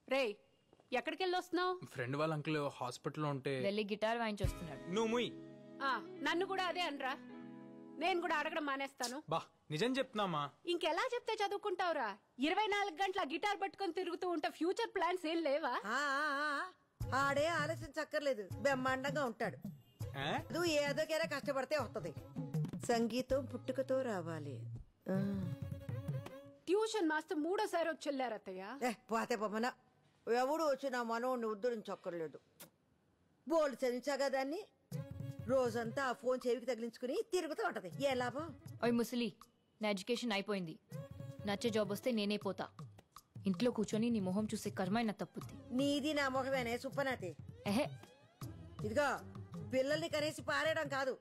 రేయ్ ఎక్కడికి వెళ్ళొస్తున్నావు? ఫ్రెండ్ వాళ్ళ అంకుల్ హాస్పిటల్లో ఉంటే వెళ్ళి గిటార్ వాయించొస్తున్నాడు. నువ్వు ముయ్. నన్ను కూడా అదే అనరా, నేను కూడా అడగడం మానేస్తాను. బా నిజం చెప్తున్నామా? ఇంకెలా చెప్తే చదువుకుంటావురా? 24 గంటల గిటార్ పట్టుకొని తిరుగుతూ ఉంటే ఫ్యూచర్ ప్లాన్స్ ఏం లేవా? ఆడే ఆలోచించక్కర్లేదు, బ్రహ్మాండంగా ఉంటాడు. నువ్వు ఏదోకైనా కష్టపడితే వస్తది. సంగీతం పుట్టుకతో రావాలి. ట్యూషన్ మాస్టర్ 3ఓసారి వచ్చి వెళ్ళారత్తయ్య. పోతే పొమ్మన ఎవడు వచ్చి నా మనోడిని ఉద్ధరించక్కర్లేదు. బోల్డ్ చదివించాగా దాన్ని, రోజంతా ఆ ఫోన్ చెవికి తగిలించుకుని తిరుగుతూ ఉంటది. ఏ లాభం? ఓయ్ ముసలి, నా ఎడ్యుకేషన్ అయిపోయింది. నచ్చే జాబ్ వస్తే నేనే పోతా. ఇంట్లో కూర్చొని నీ మొహం చూసే కర్మైనా తప్పుద్ది. నీది నా మొహమేనే సుప్పనాతి. ఎహే, ఇదిగో పిల్లల్ని కనేసి పారేయడం కాదు,